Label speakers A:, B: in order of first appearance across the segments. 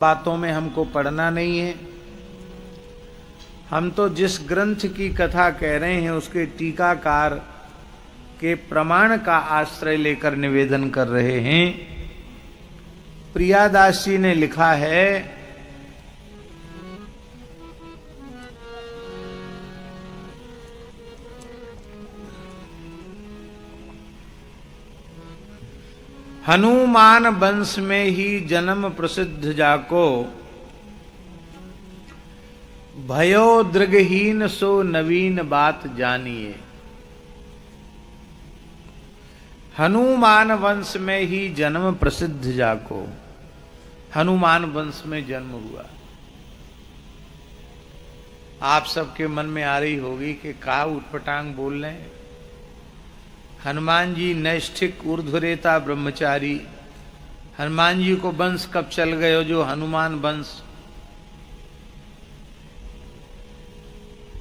A: बातों में हमको पढ़ना नहीं है। हम तो जिस ग्रंथ की कथा कह रहे हैं उसके टीकाकार के प्रमाण का आश्रय लेकर निवेदन कर रहे हैं। प्रियादास जी ने लिखा है, हनुमान वंश में ही जन्म प्रसिद्ध जाको, भयो दृगहीन सो नवीन बात जानिए। हनुमान वंश में ही जन्म प्रसिद्ध जाको, हनुमान वंश में जन्म हुआ। आप सबके मन में आ रही होगी कि का उटपटांग बोल रहे हैं। हनुमान जी नैष्ठिक ऊर्ध्वरेता ब्रह्मचारी, हनुमान जी को वंश कब चल गए हो जो हनुमान वंश?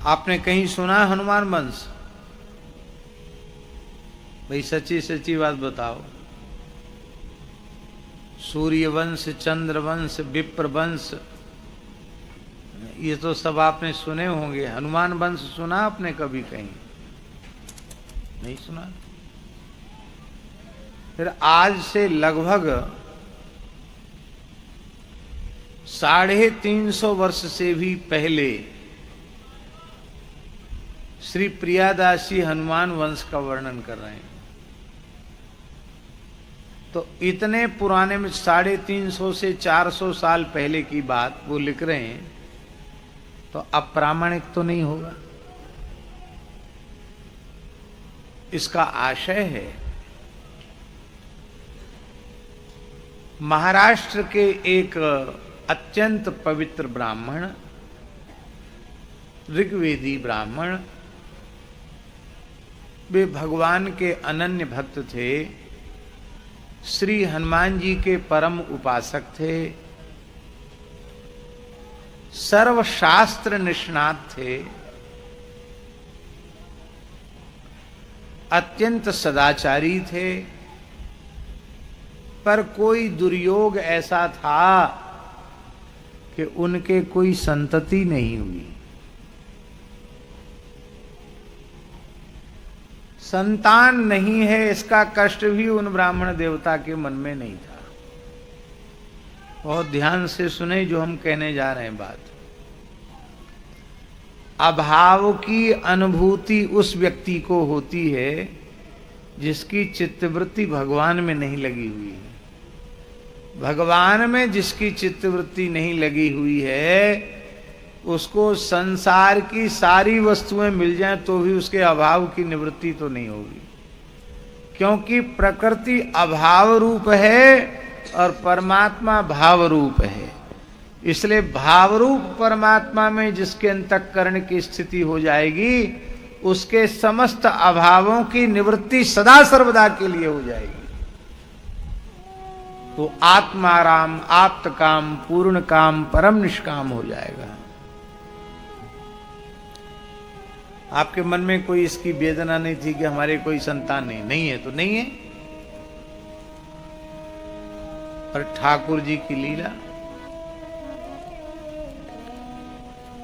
A: आपने कहीं सुना हनुमान वंश? भाई सच्ची सच्ची बात बताओ। सूर्य वंश, चंद्र वंश, विप्र वंश, ये तो सब आपने सुने होंगे। हनुमान वंश सुना आपने कभी कहीं? नहीं सुना। फिर आज से लगभग 350 वर्ष से भी पहले श्री प्रियादास जी हनुमान वंश का वर्णन कर रहे हैं। तो इतने पुराने में 350 से 400 साल पहले की बात वो लिख रहे हैं, तो अप्रामाणिक तो नहीं होगा। इसका आशय है महाराष्ट्र के एक अत्यंत पवित्र ब्राह्मण, ऋग्वेदी ब्राह्मण, वे भगवान के अनन्य भक्त थे, श्री हनुमान जी के परम उपासक थे, सर्वशास्त्र निष्णात थे, अत्यंत सदाचारी थे। पर कोई दुर्योग ऐसा था कि उनके कोई संतति नहीं हुई। संतान नहीं है इसका कष्ट भी उन ब्राह्मण देवता के मन में नहीं था। बहुत ध्यान से सुने जो हम कहने जा रहे हैं बात। अभाव की अनुभूति उस व्यक्ति को होती है जिसकी चित्तवृत्ति भगवान में नहीं लगी हुई है। भगवान में जिसकी चित्तवृत्ति नहीं लगी हुई है उसको संसार की सारी वस्तुएं मिल जाएं तो भी उसके अभाव की निवृत्ति तो नहीं होगी, क्योंकि प्रकृति अभाव रूप है और परमात्मा भाव रूप है। इसलिए भाव रूप परमात्मा में जिसके अंतःकरण की स्थिति हो जाएगी उसके समस्त अभावों की निवृत्ति सदा सर्वदा के लिए हो जाएगी। तो आत्माराम, आप्त काम, पूर्ण काम, परम निष्काम हो जाएगा। आपके मन में कोई इसकी वेदना नहीं थी कि हमारे कोई संतान नहीं है तो नहीं है। पर ठाकुर जी की लीला,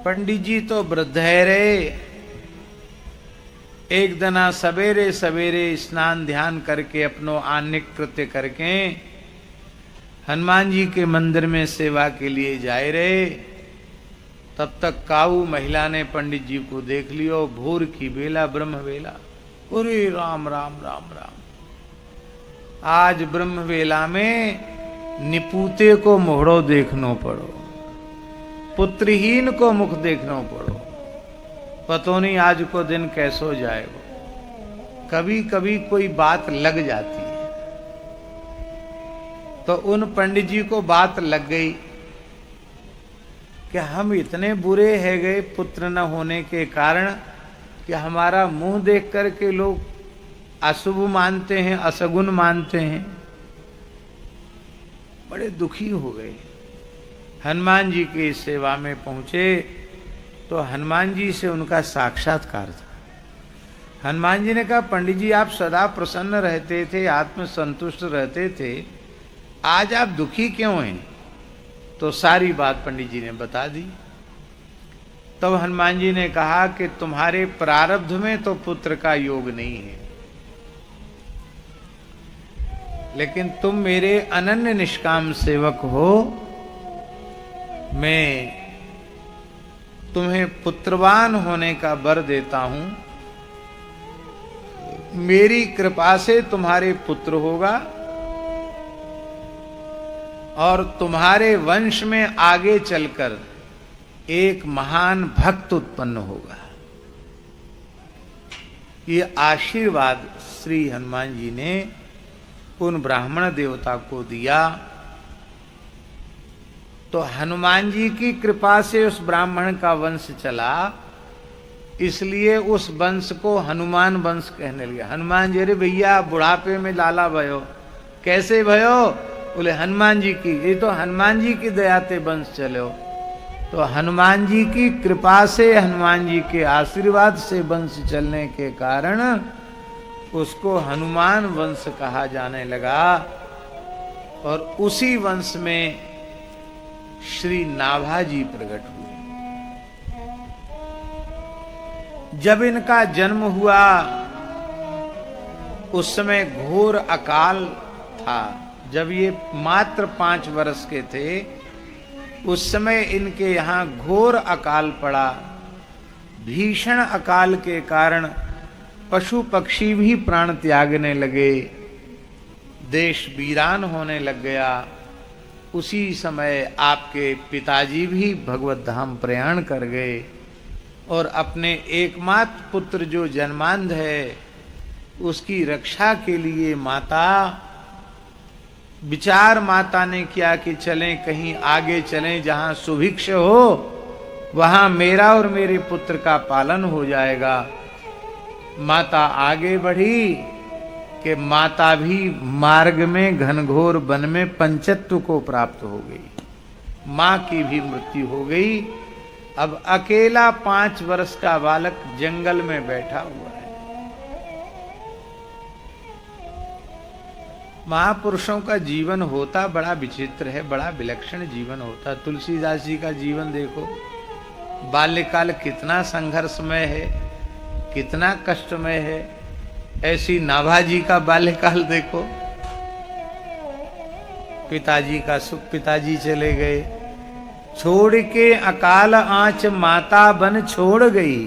A: पंडित जी तो वृद्ध है रे। एक दना सवेरे सवेरे स्नान ध्यान करके अपनो आन्निक कृत्य करके हनुमान जी के मंदिर में सेवा के लिए जाए रहे। तब तक काऊ महिला ने पंडित जी को देख लियो। भोर की बेला, ब्रह्म बेला। अरे राम राम राम राम। आज ब्रह्म बेला में निपूते को मोहड़ो देखनो पड़ो, पुत्रहीन को मुख देखनो पड़ो। पतो नहीं आज को दिन कैसो जाएगा। कभी कभी कोई बात लग जाती है। तो उन पंडित जी को बात लग गई कि हम इतने बुरे है गए पुत्र न होने के कारण कि हमारा मुंह देख करके लोग अशुभ मानते हैं, असगुन मानते हैं। बड़े दुखी हो गए। हनुमान जी की सेवा में पहुंचे तो हनुमान जी से उनका साक्षात्कार था। हनुमान जी ने कहा, पंडित जी आप सदा प्रसन्न रहते थे, आत्म संतुष्ट रहते थे, आज आप दुखी क्यों हैं? तो सारी बात पंडित जी ने बता दी। तब हनुमान जी ने कहा कि तुम्हारे प्रारब्ध में तो पुत्र का योग नहीं है, लेकिन तुम मेरे अनन्य निष्काम सेवक हो, मैं तुम्हें पुत्रवान होने का वर देता हूं। मेरी कृपा से तुम्हारे पुत्र होगा और तुम्हारे वंश में आगे चलकर एक महान भक्त उत्पन्न होगा। ये आशीर्वाद श्री हनुमान जी ने उन ब्राह्मण देवता को दिया। तो हनुमान जी की कृपा से उस ब्राह्मण का वंश चला, इसलिए उस वंश को हनुमान वंश कहने लगे। हनुमान जी, अरे भैया बुढ़ापे में लाला भयो, कैसे भयो? बोले हनुमान जी की, ये तो हनुमान जी की दया से वंश चलो। तो हनुमान जी की कृपा से, हनुमान जी के आशीर्वाद से वंश चलने के कारण उसको हनुमान वंश कहा जाने लगा। और उसी वंश में श्री नाभाजी प्रकट हुए। जब इनका जन्म हुआ उस समय घोर अकाल था। जब ये मात्र 5 वर्ष के थे उस समय इनके यहां घोर अकाल पड़ा। भीषण अकाल के कारण पशु पक्षी भी प्राण त्यागने लगे, देश वीरान होने लग गया। उसी समय आपके पिताजी भी भगवत धाम प्रयाण कर गए और अपने एकमात्र पुत्र जो जन्मांध है उसकी रक्षा के लिए माता, विचार माता ने किया कि चलें, कहीं आगे चलें जहां सुभिक्ष हो, वहां मेरा और मेरे पुत्र का पालन हो जाएगा। माता आगे बढ़ी कि माता भी मार्ग में घनघोर वन में पंचत्व को प्राप्त हो गई। मां की भी मृत्यु हो गई। अब अकेला 5 वर्ष का बालक जंगल में बैठा हुआ है। महापुरुषों का जीवन होता बड़ा विचित्र है, बड़ा विलक्षण जीवन होता। तुलसीदास जी का जीवन देखो, बाल्यकाल कितना संघर्षमय है, कितना कष्टमय है। ऐसी नाभाजी का बाल्यकाल देखो, पिताजी का सुख, पिताजी चले गए, छोड़ के अकाल आंच माता बन छोड़ गई।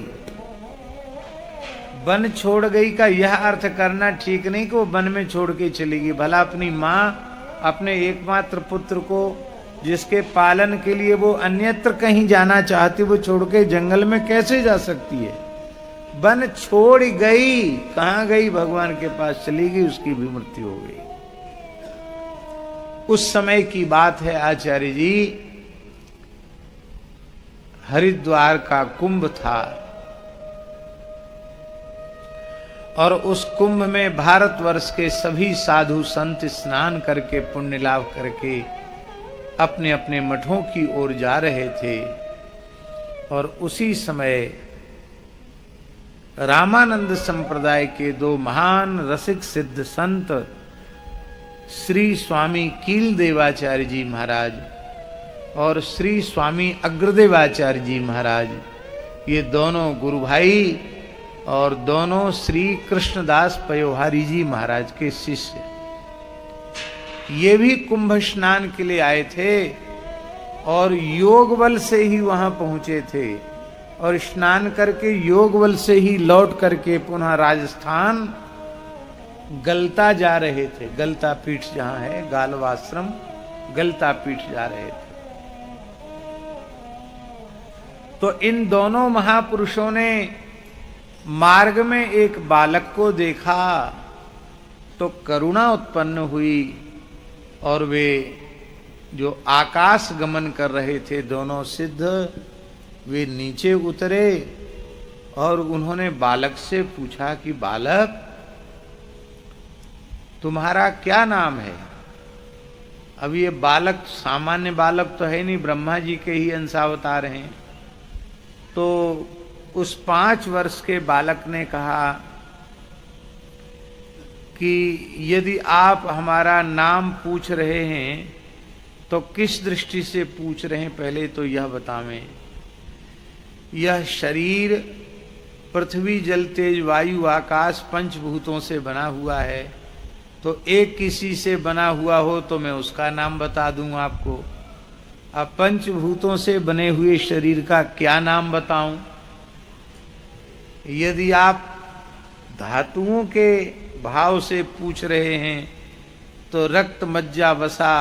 A: वन छोड़ गई का यह अर्थ करना ठीक नहीं कि वो वन में छोड़ के चलेगी। भला अपनी माँ अपने एकमात्र पुत्र को जिसके पालन के लिए वो अन्यत्र कहीं जाना चाहती, वो छोड़ के जंगल में कैसे जा सकती है? वन छोड़ गई, कहां गई? भगवान के पास चली गई, उसकी भी मृत्यु हो गई। उस समय की बात है आचार्य जी, हरिद्वार का कुंभ था और उस कुंभ में भारतवर्ष के सभी साधु संत स्नान करके पुण्य लाभ करके अपने अपने मठों की ओर जा रहे थे। और उसी समय रामानंद संप्रदाय के 2 महान रसिक सिद्ध संत श्री स्वामी कील देवाचार्य जी महाराज और श्री स्वामी अग्रदेवाचार्य जी महाराज, ये दोनों गुरु भाई और दोनों श्री कृष्णदास पयोहारी जी महाराज के शिष्य, ये भी कुंभ स्नान के लिए आए थे और योग बल से ही वहां पहुंचे थे और स्नान करके योग बल से ही लौट करके पुनः राजस्थान गलता जा रहे थे। गलता पीठ जहां है, गालवाश्रम, गलता पीठ जा रहे थे। तो इन दोनों महापुरुषों ने मार्ग में एक बालक को देखा तो करुणा उत्पन्न हुई और वे जो आकाश गमन कर रहे थे दोनों सिद्ध, वे नीचे उतरे और उन्होंने बालक से पूछा कि बालक, तुम्हारा क्या नाम है? अब ये बालक सामान्य बालक तो है नहीं, ब्रह्मा जी के ही अंशावतार हैं। तो उस 5 वर्ष के बालक ने कहा कि यदि आप हमारा नाम पूछ रहे हैं तो किस दृष्टि से पूछ रहे हैं, पहले तो यह बतावें। यह शरीर पृथ्वी जल तेज वायु आकाश पंचभूतों से बना हुआ है, तो एक किसी से बना हुआ हो तो मैं उसका नाम बता दूं आपको। अब पंचभूतों से बने हुए शरीर का क्या नाम बताऊं? यदि आप धातुओं के भाव से पूछ रहे हैं तो रक्त मज्जा वसा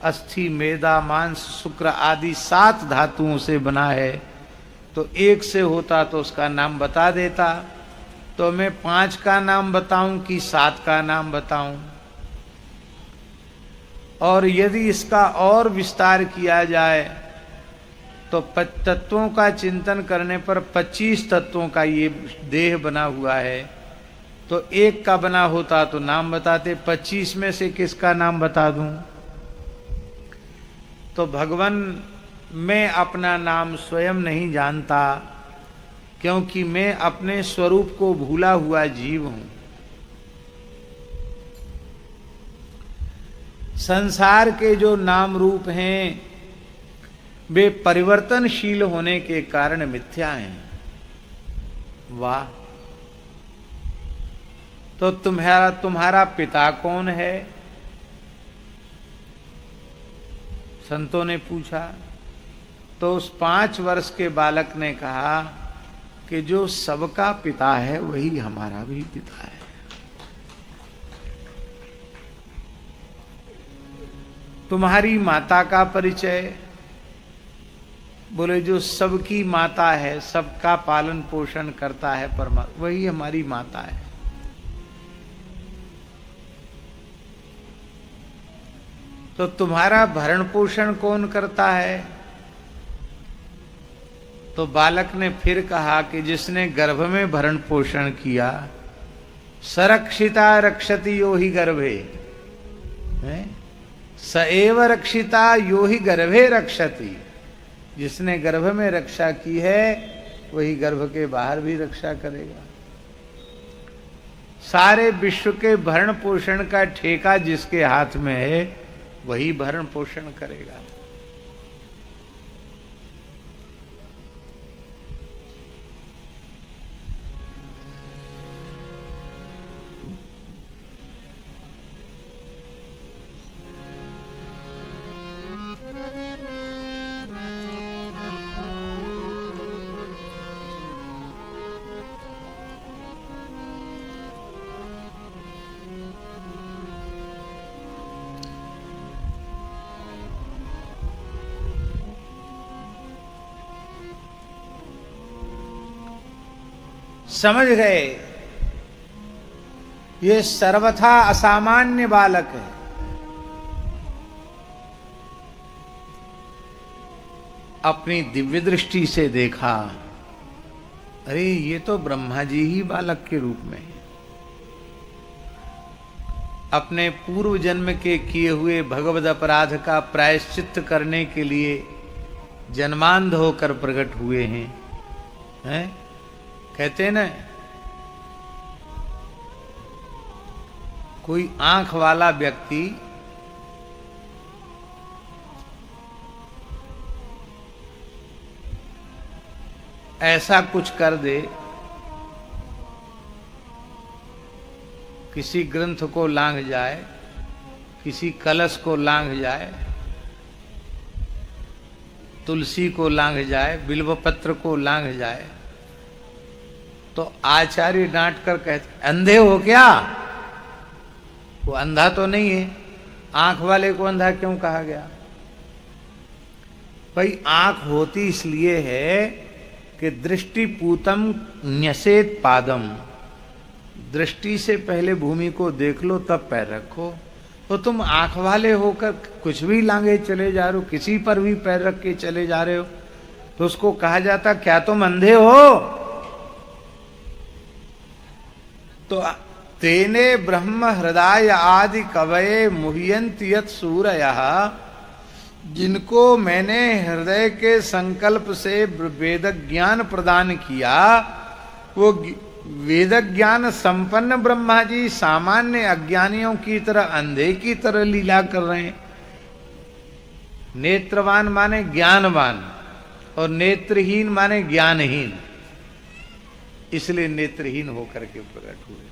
A: अस्थि मेदा मांस शुक्र आदि 7 धातुओं से बना है, तो एक से होता तो उसका नाम बता देता। तो मैं 5 का नाम बताऊं कि 7 का नाम बताऊं? और यदि इसका और विस्तार किया जाए तो तत्वों का चिंतन करने पर 25 तत्वों का ये देह बना हुआ है, तो एक का बना होता तो नाम बताते, 25 में से किसका नाम बता दूं? तो भगवान, मैं अपना नाम स्वयं नहीं जानता, क्योंकि मैं अपने स्वरूप को भूला हुआ जीव हूं। संसार के जो नाम रूप हैं वे परिवर्तनशील होने के कारण मिथ्या हैं। वाह! तो तुम्हारा पिता कौन है? संतों ने पूछा। तो उस 5 वर्ष के बालक ने कहा कि जो सबका पिता है वही हमारा भी पिता है। तुम्हारी माता का परिचय? बोले जो सबकी माता है, सबका पालन पोषण करता है परमात्मा, वही हमारी माता है। तो तुम्हारा भरण पोषण कौन करता है? तो बालक ने फिर कहा कि जिसने गर्भ में भरण पोषण किया, सरक्षिता रक्षति यो ही गर्भे, स एव रक्षिता यो ही गर्भे रक्षति। जिसने गर्भ में रक्षा की है वही गर्भ के बाहर भी रक्षा करेगा। सारे विश्व के भरण पोषण का ठेका जिसके हाथ में है वही भरण पोषण करेगा। समझ गए? ये सर्वथा असामान्य बालक है। अपनी दिव्य दृष्टि से देखा, अरे ये तो ब्रह्मा जी ही बालक के रूप में है। अपने पूर्व जन्म के किए हुए भगवद अपराध का प्रायश्चित्त करने के लिए जन्मांध होकर प्रकट हुए हैं? कहते ना, कोई आंख वाला व्यक्ति ऐसा कुछ कर दे, किसी ग्रंथ को लांघ जाए, किसी कलश को लांघ जाए, तुलसी को लांघ जाए, बिल्वपत्र को लांघ जाए, तो आचार्य डांट कर कहते, अंधे हो क्या? वो अंधा तो नहीं है। आंख वाले को अंधा क्यों कहा गया? भाई आंख होती इसलिए है कि दृष्टि पूतम न्यसेत पादम, दृष्टि से पहले भूमि को देख लो तब पैर रखो। तो तुम आंख वाले होकर कुछ भी लांघे चले जा रहे हो, किसी पर भी पैर रख के चले जा रहे हो, तो उसको कहा जाता क्या तुम अंधे हो? तो तेने ब्रह्म हृदय आदि कवये मुह्यन्ति यत् सूरयः, जिनको मैंने हृदय के संकल्प से वेद ज्ञान प्रदान किया, वो वेद ज्ञान संपन्न ब्रह्मा जी सामान्य अज्ञानियों की तरह अंधे की तरह लीला कर रहे हैं। नेत्रवान माने ज्ञानवान और नेत्रहीन माने ज्ञानहीन, इसलिए नेत्रहीन होकर के प्रकट हुए।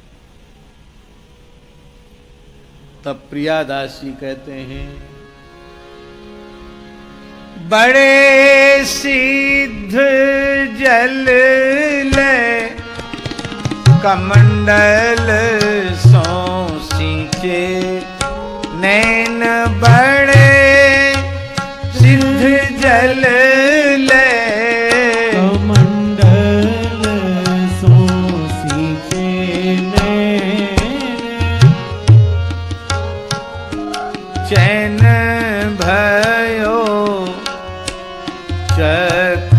A: तब प्रियादास जी कहते हैं, बड़े सिद्ध जल ले कमंडल सो सींचे, नैन बड़े सिद्ध जल ले
B: कमंडल सो सींचे, नैन
A: चैन भयो चख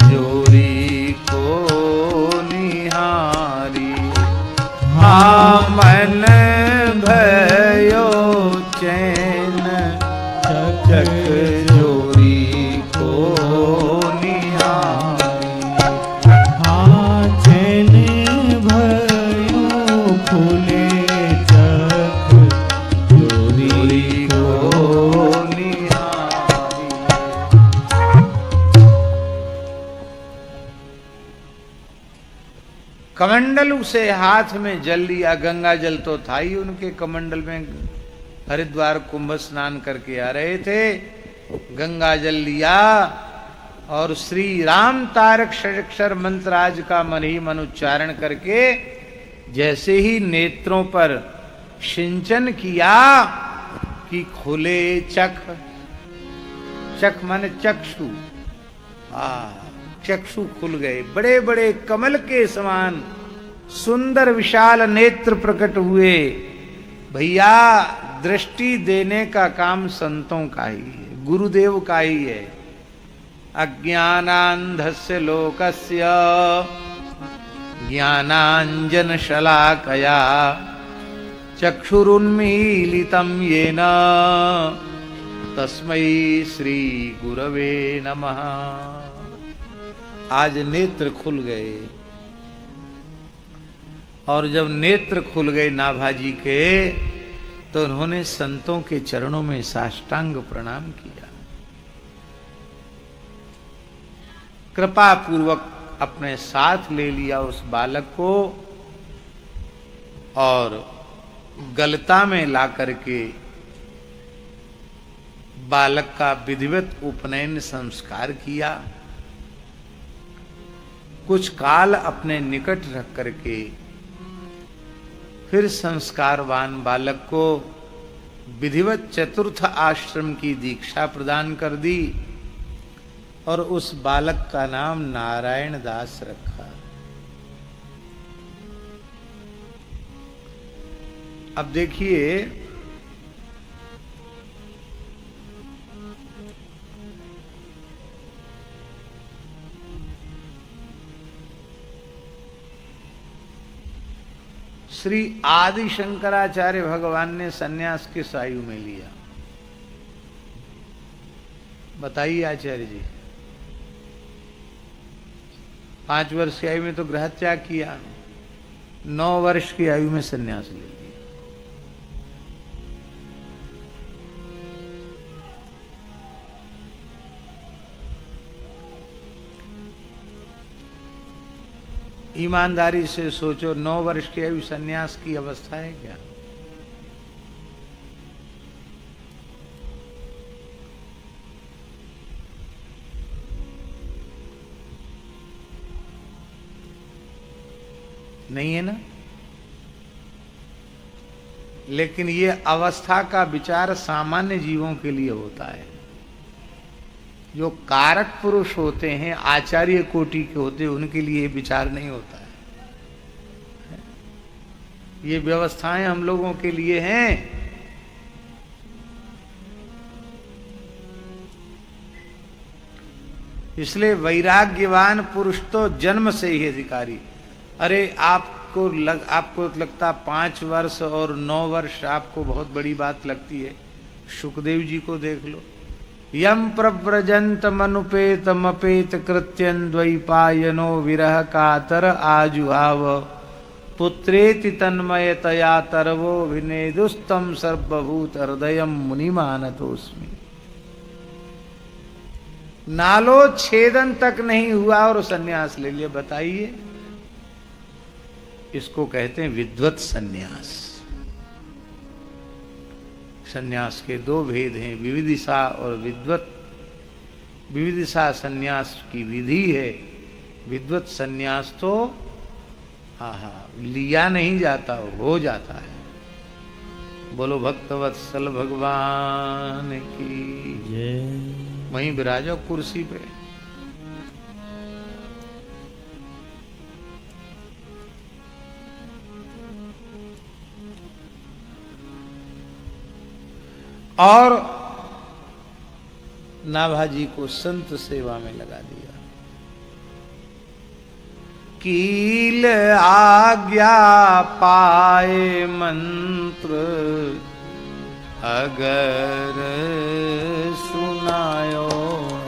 A: जोरी को निहारी, हाँ मन भयो चैन चख जोरी को निहारी,
B: हाँ चैन भयो खुले चख जोरी
A: को निहारी। कमंडल उसे हाथ में जल लिया, गंगा जल तो था ही उनके कमंडल में, हरिद्वार कुंभ स्नान करके आ रहे थे, गंगा जल लिया और श्री राम तारक षडक्षर मंत्र आज का मन ही मन उच्चारण करके जैसे ही नेत्रों पर सिंचन किया कि खुले चख, चख माने चक्षु, चक्षु खुल गए, बड़े बड़े कमल के समान सुंदर विशाल नेत्र प्रकट हुए। भैया दृष्टि देने का काम संतों का ही है, गुरुदेव का ही है। अज्ञानांधस्य लोकस्य ज्ञानांजन शलाकया चक्षुरुन्मीलितं येन तस्मै श्री गुरवे नमः। आज नेत्र खुल गए, और जब नेत्र खुल गए नाभाजी के, तो उन्होंने संतों के चरणों में साष्टांग प्रणाम किया, कृपा पूर्वक अपने साथ ले लिया उस बालक को और गलता में ला करके बालक का विधिवत उपनयन संस्कार किया। कुछ काल अपने निकट रख करके फिर संस्कारवान बालक को विधिवत चतुर्थ आश्रम की दीक्षा प्रदान कर दी और उस बालक का नाम नारायण दास रखा। अब देखिए, श्री आदि शंकराचार्य भगवान ने सन्यास किस आयु में लिया? बताइए आचार्य जी। 5 वर्ष की आयु में तो गृह त्याग किया, 9 वर्ष की आयु में सन्यास ले लिया। ईमानदारी से सोचो, 9 वर्ष की आयु सन्यास की अवस्था है क्या? नहीं है ना? लेकिन ये अवस्था का विचार सामान्य जीवों के लिए होता है। जो कारक पुरुष होते हैं, आचार्य कोटि के होते हैं, उनके लिए विचार नहीं होता है। ये व्यवस्थाएं हम लोगों के लिए हैं। इसलिए वैराग्यवान पुरुष तो जन्म से ही अधिकारी। अरे आपको लगता 5 वर्ष और 9 वर्ष आपको बहुत बड़ी बात लगती है। सुखदेव जी को देख लो, यम प्रव्रजंत मनुपेत मपेत कृत्यन द्वैपायनो विरह कातर आजुहाव पुत्रेति तन्मयतया तरवो विनेदुस्तम सर्वभूत हृदयम मुनिमानतोस्मि। नालो छेदन तक नहीं हुआ और सन्यास ले लिया। बताइए, इसको कहते हैं विद्वत सन्यास। सन्यास के दो भेद हैं, विविदिशा और विद्वत। विविदिशा सन्यास की विधि है, विद्वत सन्यास तो लिया नहीं जाता, हो जाता है। बोलो भक्तवत्सल भगवान की जय। वहीं विराजो कुर्सी पे। और नाभाजी को संत सेवा में लगा दिया। कील आज्ञा पाए मंत्र अगर सुनायो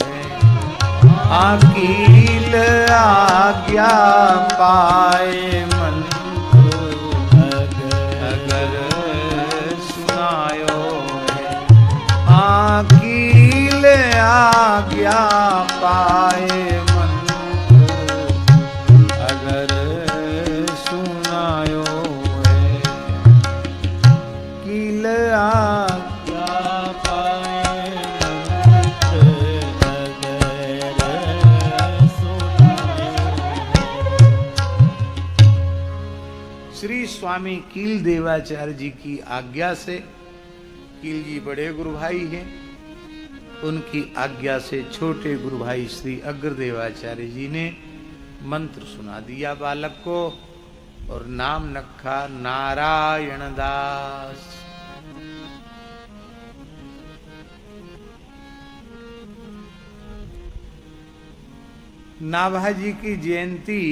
A: है। कील आज्ञा पाए मंत्र अगर सुनायो है। कील आज्ञा पाए स्वामी कील देवाचार्य जी की आज्ञा से, कील जी बड़े गुरु भाई हैं, उनकी आज्ञा से छोटे गुरु भाई श्री अग्रदेवाचार्य जी ने मंत्र सुना दिया बालक को और नाम रखा नारायण दास। नाभाजी की जयंती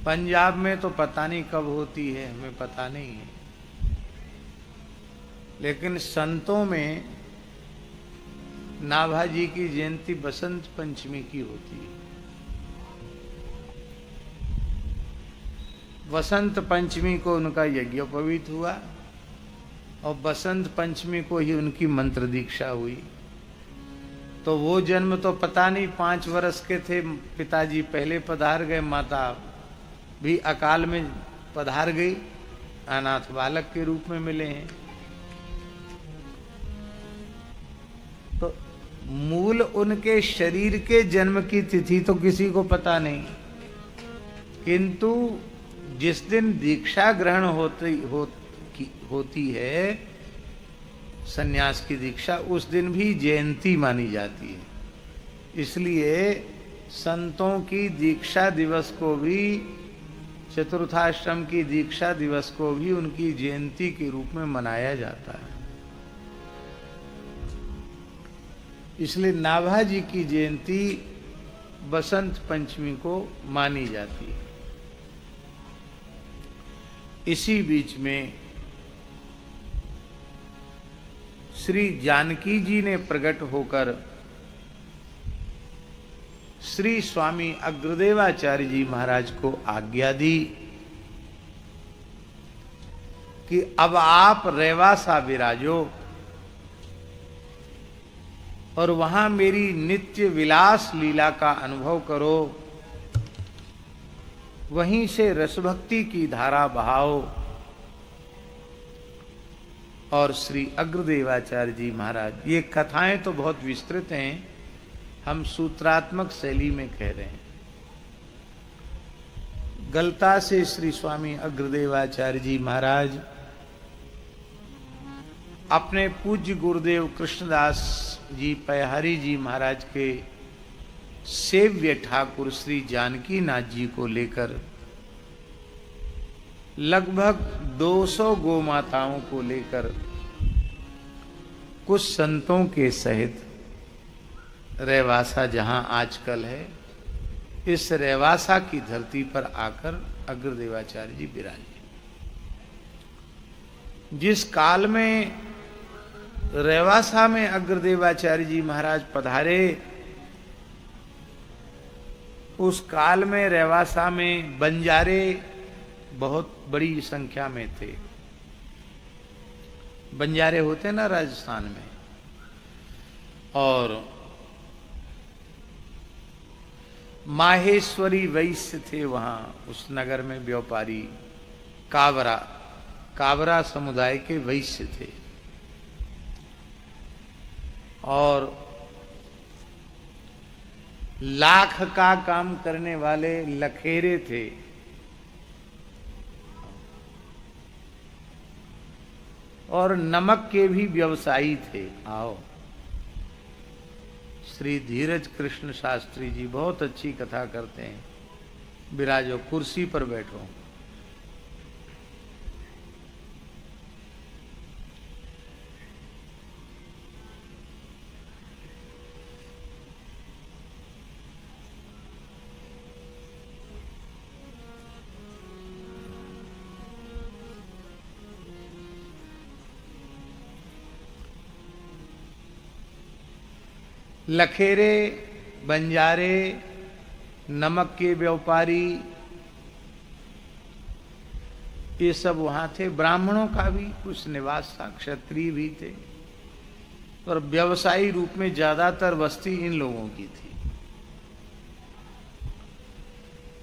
A: पंजाब में तो पता नहीं कब होती है, हमें पता नहीं है, लेकिन संतों में नाभाजी की जयंती बसंत पंचमी की होती है। वसंत पंचमी को उनका यज्ञोपवीत हुआ और बसंत पंचमी को ही उनकी मंत्र दीक्षा हुई। तो वो जन्म तो पता नहीं, 5 वर्ष के थे, पिताजी पहले पधार गए, माता भी अकाल में पधार गई, अनाथ बालक के रूप में मिले हैं। तो मूल उनके शरीर के जन्म की तिथि तो किसी को पता नहीं, किंतु जिस दिन दीक्षा ग्रहण होती है, सन्यास की दीक्षा, उस दिन भी जयंती मानी जाती है। इसलिए संतों की दीक्षा दिवस को भी, चतुर्थाश्रम की दीक्षा दिवस को भी उनकी जयंती के रूप में मनाया जाता है। इसलिए नाभाजी की जयंती बसंत पंचमी को मानी जाती है। इसी बीच में श्री जानकी जी ने प्रकट होकर श्री स्वामी अग्रदेवाचार्य जी महाराज को आज्ञा दी कि अब आप रेवासा विराजो और वहां मेरी नित्य विलास लीला का अनुभव करो, वहीं से रसभक्ति की धारा बहाओ। और श्री अग्रदेवाचार्य जी महाराज, ये कथाएं तो बहुत विस्तृत हैं, हम सूत्रात्मक शैली में कह रहे हैं। गलता से श्री स्वामी अग्रदेवाचार्य जी महाराज अपने पूज्य गुरुदेव कृष्णदास जी पैहारी जी महाराज के सेव्य ठाकुर श्री जानकी नाथ जी को लेकर लगभग 200 गौ माताओं को लेकर कुछ संतों के सहित रेवासा, जहां आजकल है, इस रेवासा की धरती पर आकर अग्रदेवाचार्य जी विराजे। जिस काल में रेवासा में अग्रदेवाचार्य जी महाराज पधारे, उस काल में रेवासा में बंजारे बहुत बड़ी संख्या में थे। बंजारे होते ना राजस्थान में, और माहेश्वरी वैश्य थे वहां उस नगर में, व्यापारी कावरा समुदाय के वैश्य थे। और लाख का काम करने वाले लखेरे थे। और नमक के भी व्यवसायी थे। आओ, श्री धीरज कृष्ण शास्त्री जी बहुत अच्छी कथा करते हैं। विराजो, कुर्सी पर बैठो। लखेरे, बंजारे, नमक के व्यापारी, ये सब वहां थे। ब्राह्मणों का भी कुछ निवास था, क्षत्रिय भी थे, और व्यवसायी रूप में ज्यादातर बस्ती इन लोगों की थी।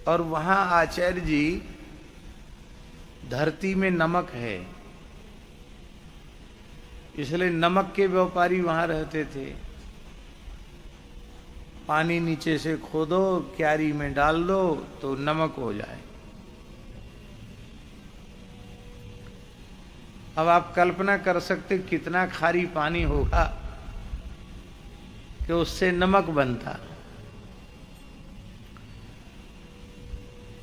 A: और वहां आचार्य जी, धरती में नमक है, इसलिए नमक के व्यापारी वहां रहते थे। पानी नीचे से खोदो, क्यारी में डाल दो तो नमक हो जाए। अब आप कल्पना कर सकते कितना खारी पानी होगा कि उससे नमक बनता।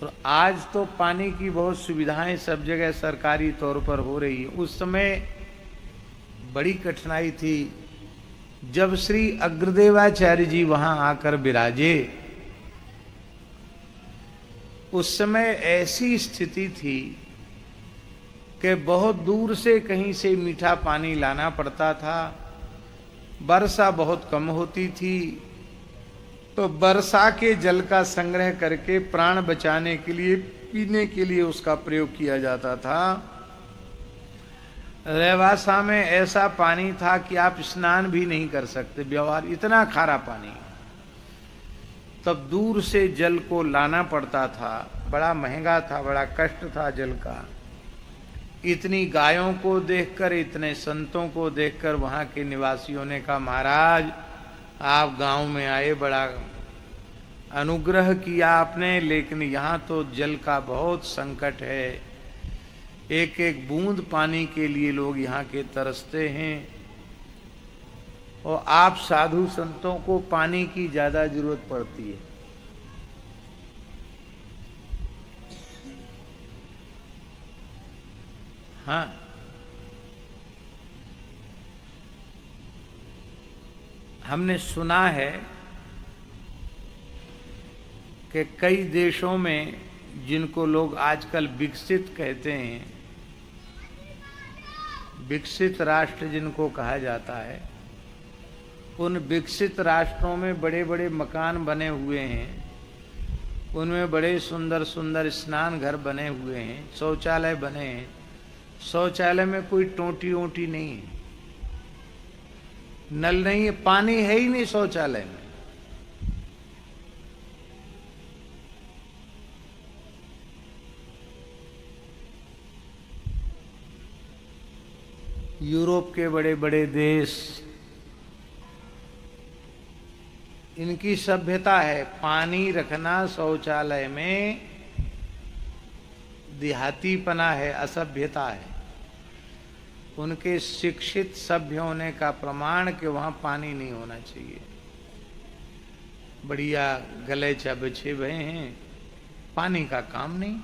A: और आज तो पानी की बहुत सुविधाएं सब जगह सरकारी तौर पर हो रही है। उस समय बड़ी कठिनाई थी। जब श्री अग्रदेवाचार्य जी वहां आकर विराजे, उस समय ऐसी स्थिति थी कि बहुत दूर से कहीं से मीठा पानी लाना पड़ता था। वर्षा बहुत कम होती थी, तो वर्षा के जल का संग्रह करके प्राण बचाने के लिए, पीने के लिए उसका प्रयोग किया जाता था। रेवासा में ऐसा पानी था कि आप स्नान भी नहीं कर सकते, व्यवहार इतना खारा पानी। तब दूर से जल को लाना पड़ता था, बड़ा महंगा था, बड़ा कष्ट था जल का। इतनी गायों को देखकर, इतने संतों को देखकर वहां के निवासियों ने कहा, महाराज आप गांव में आए, बड़ा अनुग्रह किया आपने, लेकिन यहाँ तो जल का बहुत संकट है। एक एक बूंद पानी के लिए लोग यहाँ के तरसते हैं, और आप साधु संतों को पानी की ज्यादा जरूरत पड़ती है। हाँ, हमने सुना है कि कई देशों में, जिनको लोग आजकल विकसित कहते हैं, विकसित राष्ट्र जिनको कहा जाता है, उन विकसित राष्ट्रों में बड़े बड़े मकान बने हुए हैं, उनमें बड़े सुंदर सुंदर स्नान घर बने हुए हैं, शौचालय बने हैं। शौचालय में कोई टोंटी ओंटी नहीं है, नल नहीं है, पानी है ही नहीं शौचालय में। यूरोप के बड़े बड़े देश, इनकी सभ्यता है पानी रखना शौचालय में, देहातीपना है, असभ्यता है। उनके शिक्षित सभ्य होने का प्रमाण कि वहां पानी नहीं होना चाहिए। बढ़िया गलीचा बिछे हुए हैं, पानी का काम नहीं।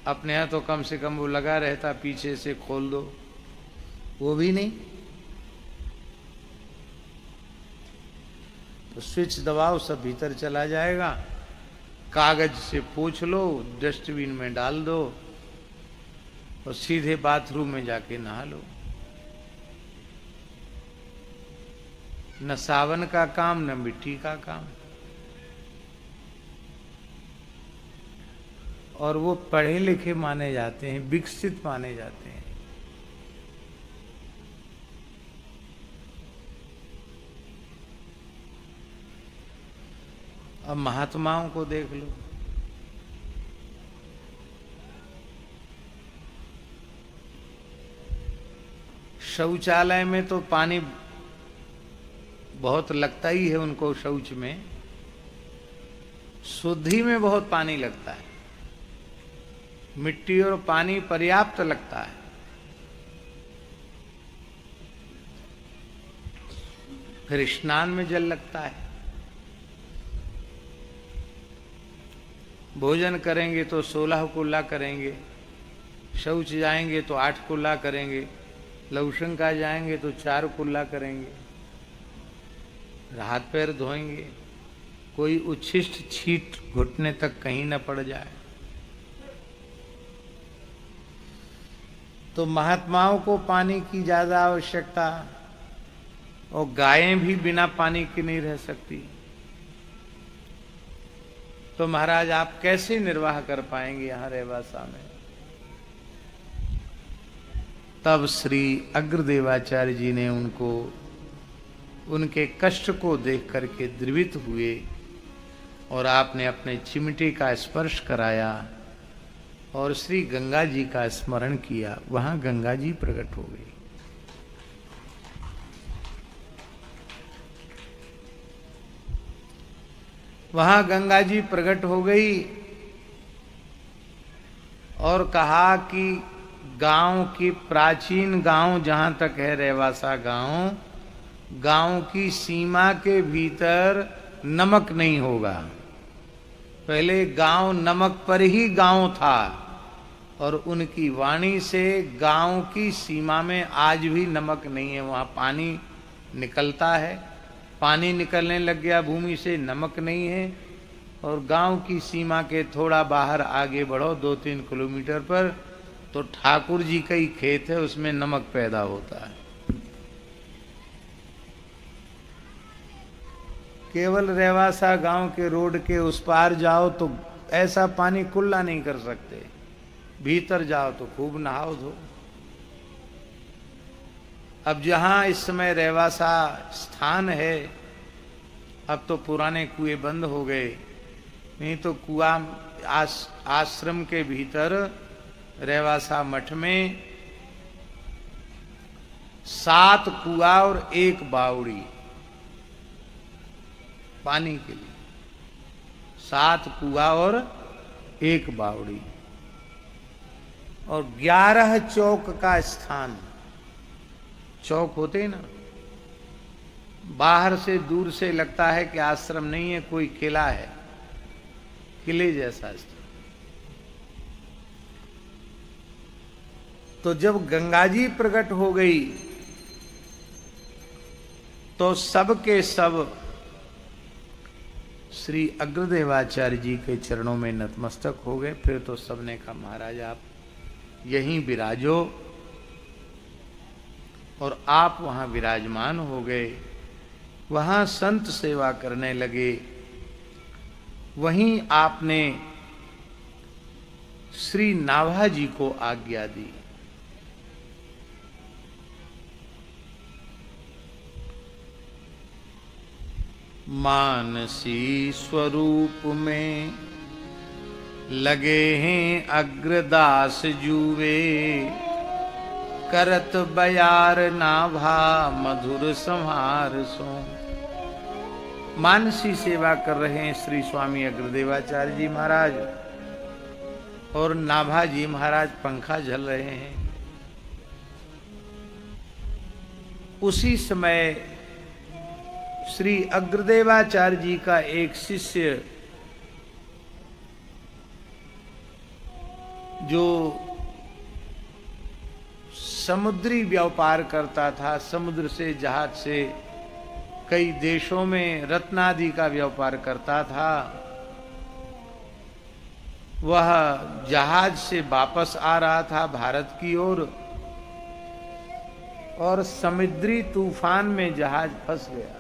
A: अपने यहाँ तो कम से कम वो लगा रहता, पीछे से खोल दो, वो भी नहीं। तो स्विच दबाओ, सब भीतर चला जाएगा। कागज से पोंछ लो, डस्टबिन में डाल दो, और सीधे बाथरूम में जाके नहा लो। न सावन का काम, न मिट्टी का काम। और वो पढ़े लिखे माने जाते हैं, विकसित माने जाते हैं। अब महात्माओं को देख लो, शौचालय में तो पानी बहुत लगता ही है उनको, शौच में शुद्धि में बहुत पानी लगता है, मिट्टी और पानी पर्याप्त लगता है। फिर स्नान में जल लगता है, भोजन करेंगे तो 16 कुल्ला करेंगे, शौच जाएंगे तो 8 कुल्ला करेंगे, लवशंका जाएंगे तो 4 कुल्ला करेंगे, हाथ पैर धोएंगे, कोई उच्छिष्ट छीट घुटने तक कहीं न पड़ जाए। तो महात्माओं को पानी की ज्यादा आवश्यकता, और गायें भी बिना पानी के नहीं रह सकती। तो महाराज आप कैसे निर्वाह कर पाएंगे यहां रेवासा में? तब श्री अग्रदेवाचार्य जी ने उनको उनके कष्ट को देख करके द्रवित हुए और आपने अपने चिमटे का स्पर्श कराया और श्री गंगा जी का स्मरण किया। वहां गंगा जी प्रकट हो गई। वहां गंगा जी प्रकट हो गई और कहा कि गांव की प्राचीन गांव जहां तक है रेवासा गांव, गांव की सीमा के भीतर नमक नहीं होगा। पहले गांव नमक पर ही गांव था और उनकी वाणी से गांव की सीमा में आज भी नमक नहीं है। वहां पानी निकलता है, पानी निकलने लग गया भूमि से, नमक नहीं है। और गांव की सीमा के थोड़ा बाहर आगे बढ़ो 2-3 किलोमीटर पर तो ठाकुर जी का ही खेत है, उसमें नमक पैदा होता है। केवल रेवासा गांव के रोड के उस पार जाओ तो ऐसा पानी कुल्ला नहीं कर सकते, भीतर जाओ तो खूब नहाओ धो। अब जहां इस समय रेवासा स्थान है, अब तो पुराने कुएं बंद हो गए, नहीं तो कुआं आश्रम के भीतर रेवासा मठ में 7 कुआं और 1 बावड़ी पानी के लिए, 7 कुआं और 1 बावड़ी और 11 चौक का स्थान। चौक होते ना, बाहर से दूर से लगता है कि आश्रम नहीं है, कोई किला है, किले जैसा स्थान। तो जब गंगा जी प्रकट हो गई तो सब के सब श्री अग्रदेवाचार्य जी के चरणों में नतमस्तक हो गए। फिर तो सबने कहा महाराज आप यहीं विराजो, और आप वहां विराजमान हो गए। वहां संत सेवा करने लगे। वहीं आपने श्री नाभा जी को आज्ञा दी। मानसी स्वरूप में लगे हैं अग्रदास जुवे, करत बयार नाभा मधुर संहार सो। मानसी सेवा कर रहे हैं श्री स्वामी अग्रदेवाचार्य जी महाराज, और नाभा जी महाराज पंखा झल रहे हैं। उसी समय श्री अग्रदेवाचार्य जी का एक शिष्य जो समुद्री व्यापार करता था, समुद्र से जहाज से कई देशों में रत्नादि का व्यापार करता था, वह जहाज से वापस आ रहा था भारत की ओर, और समुद्री तूफान में जहाज फंस गया।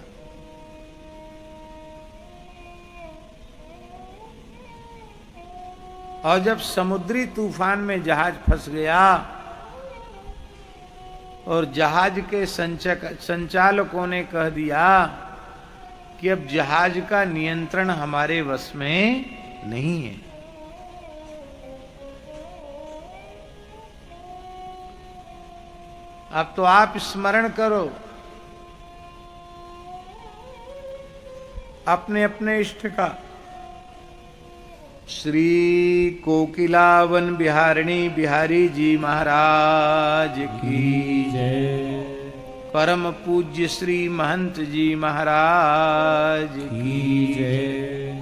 A: और जब समुद्री तूफान में जहाज फंस गया और जहाज के संचालकों ने कह दिया कि अब जहाज का नियंत्रण हमारे वश में नहीं है। अब तो आप स्मरण करो अपने अपने इष्ट का। श्री कोकिलावन बिहारिणी बिहारी जी महाराज की
B: जय।
A: परम पूज्य श्री महंत जी महाराज की
B: जय।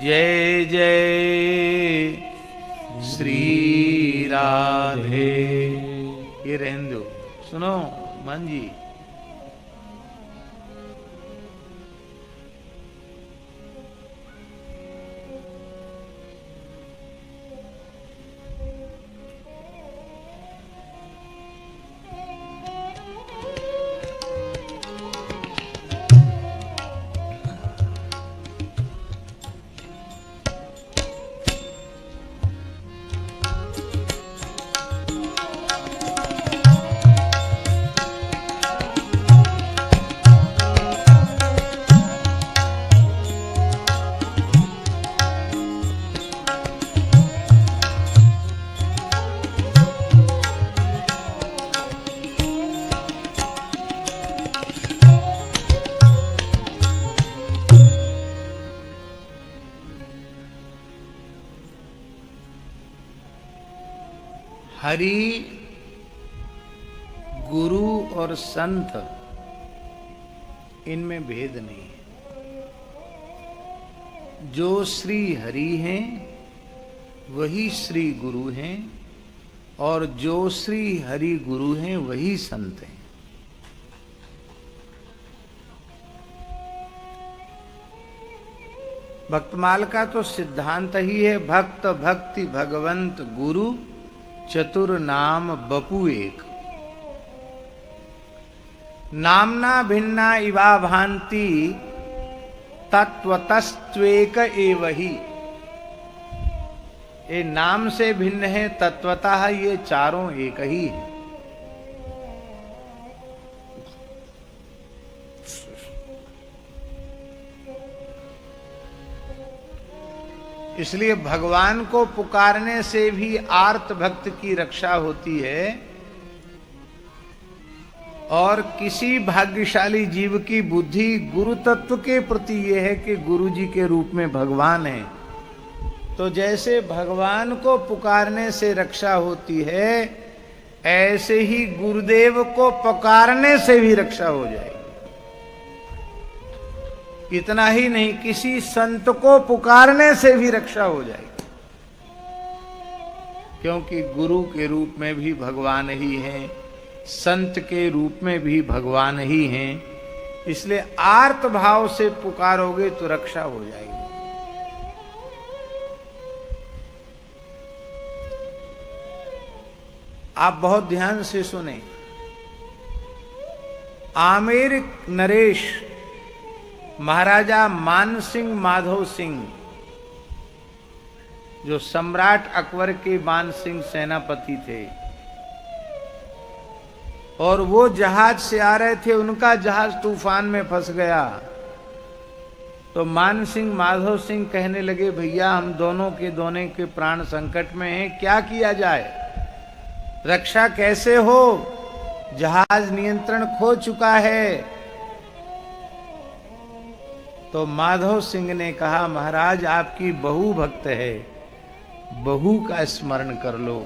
A: जय जय श्री राधे। ये रहने दो, सुनो मन जी। हरि गुरु और संत इनमें भेद नहीं है। जो श्री हरि हैं वही श्री गुरु हैं, और जो श्री हरि गुरु हैं वही संत हैं। भक्तमाल का तो सिद्धांत ही है, भक्त भक्ति भगवंत गुरु चतुर नाम बपू एक। नामना भिन्ना इवा भांति तत्वतस्त्वेक एवहि। ये नाम से भिन्न है, तत्वतः ये चारों एक ही है। इसलिए भगवान को पुकारने से भी आर्त भक्त की रक्षा होती है, और किसी भाग्यशाली जीव की बुद्धि गुरु तत्व के प्रति यह है कि गुरु जी के रूप में भगवान है। तो जैसे भगवान को पुकारने से रक्षा होती है, ऐसे ही गुरुदेव को पुकारने से भी रक्षा हो जाएगी। इतना ही नहीं, किसी संत को पुकारने से भी रक्षा हो जाएगी, क्योंकि गुरु के रूप में भी भगवान ही हैं, संत के रूप में भी भगवान ही हैं। इसलिए आर्त भाव से पुकारोगे तो रक्षा हो जाएगी। आप बहुत ध्यान से सुने। आमेर नरेश महाराजा मानसिंह माधव सिंह, जो सम्राट अकबर के मानसिंह सेनापति थे, और वो जहाज से आ रहे थे, उनका जहाज तूफान में फंस गया। तो मानसिंह माधव सिंह कहने लगे, भैया हम दोनों के प्राण संकट में हैं, क्या किया जाए, रक्षा कैसे हो, जहाज नियंत्रण खो चुका है। तो माधव सिंह ने कहा, महाराज आपकी बहू भक्त है, बहू का स्मरण कर लो।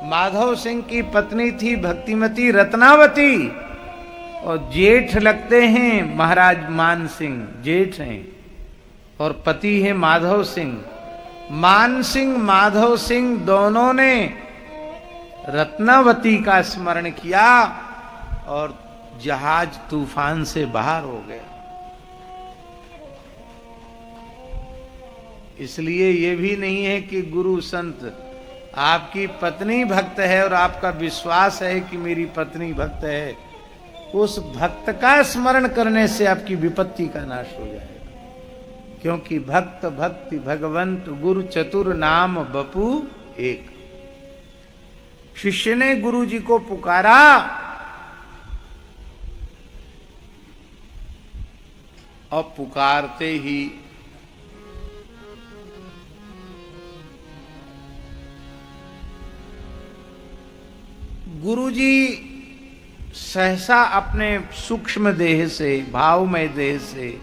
A: माधव सिंह की पत्नी थी भक्तिमती रत्नावती, और जेठ लगते हैं महाराज मान सिंह, जेठ हैं, और पति है माधव सिंह। मान सिंह माधव सिंह दोनों ने रत्नावती का स्मरण किया, और जहाज तूफान से बाहर हो गया। इसलिए ये भी नहीं है कि गुरु संत, आपकी पत्नी भक्त है और आपका विश्वास है कि मेरी पत्नी भक्त है, उस भक्त का स्मरण करने से आपकी विपत्ति का नाश हो जाएगा। क्योंकि भक्त भक्ति भगवंत गुरु चतुर नाम बपू एक। शिष्य ने गुरु जी को पुकारा, और पुकारते ही गुरुजी सहसा अपने सूक्ष्म देह से, भावमय देह से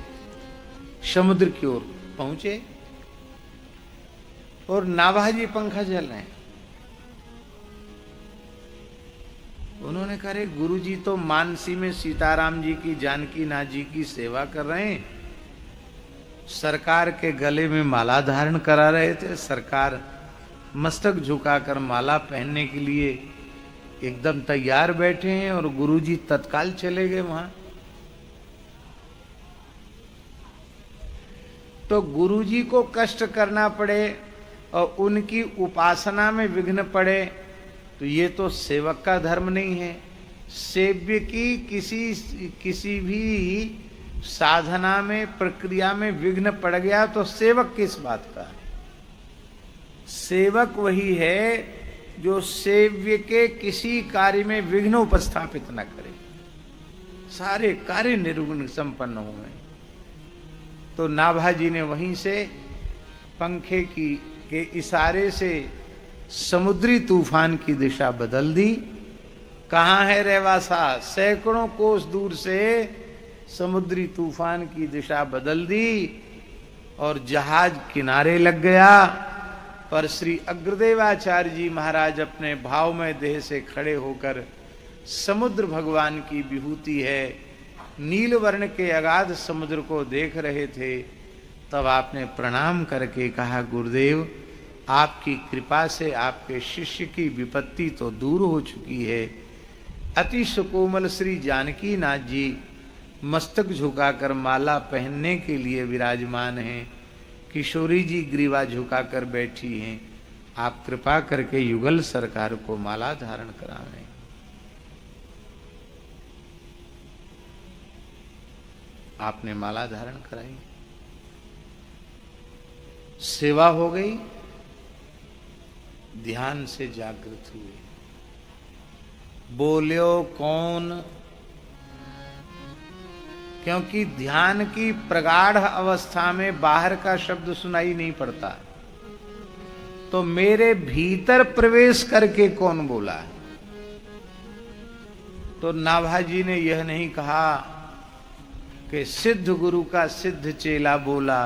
A: समुद्र की ओर पहुंचे और नाभाजी पंखा चल रहे हैं। उन्होंने कहा, रे गुरुजी तो मानसी में सीताराम जी की, जानकी नाथ जी की सेवा कर रहे हैं, सरकार के गले में माला धारण करा रहे थे, सरकार मस्तक झुकाकर माला पहनने के लिए एकदम तैयार बैठे हैं और गुरुजी तत्काल चले गए वहां। तो गुरुजी को कष्ट करना पड़े और उनकी उपासना में विघ्न पड़े तो ये तो सेवक का धर्म नहीं है। सेव्य की किसी भी साधना में, प्रक्रिया में विघ्न पड़ गया तो सेवक किस बात का है? सेवक वही है जो सेव्य के किसी कार्य में विघ्न उपस्थापित न करे, सारे कार्य निर्विघ्न संपन्न हो गए। तो नाभाजी ने वहीं से पंखे के इशारे से समुद्री तूफान की दिशा बदल दी। कहाँ है रेवासा? सैकड़ों कोस दूर से समुद्री तूफान की दिशा बदल दी और जहाज किनारे लग गया। पर श्री अग्रदेवाचार्य जी महाराज अपने भावमय देह से खड़े होकर, समुद्र भगवान की विभूति है, नील वर्ण के अगाध समुद्र को देख रहे थे। तब आपने प्रणाम करके कहा, गुरुदेव आपकी कृपा से आपके शिष्य की विपत्ति तो दूर हो चुकी है। अति सुकोमल श्री जानकी नाथ जी मस्तक झुकाकर माला पहनने के लिए विराजमान हैं। किशोरी जी ग्रीवा झुकाकर बैठी हैं। आप कृपा करके युगल सरकार को माला धारण करावें। आपने माला धारण कराई, सेवा हो गई, ध्यान से जागृत हुए। बोल्यो कौन? क्योंकि ध्यान की प्रगाढ़ अवस्था में बाहर का शब्द सुनाई नहीं पड़ता, तो मेरे भीतर प्रवेश करके कौन बोला? तो नाभाजी ने यह नहीं कहा कि सिद्ध गुरु का सिद्ध चेला बोला।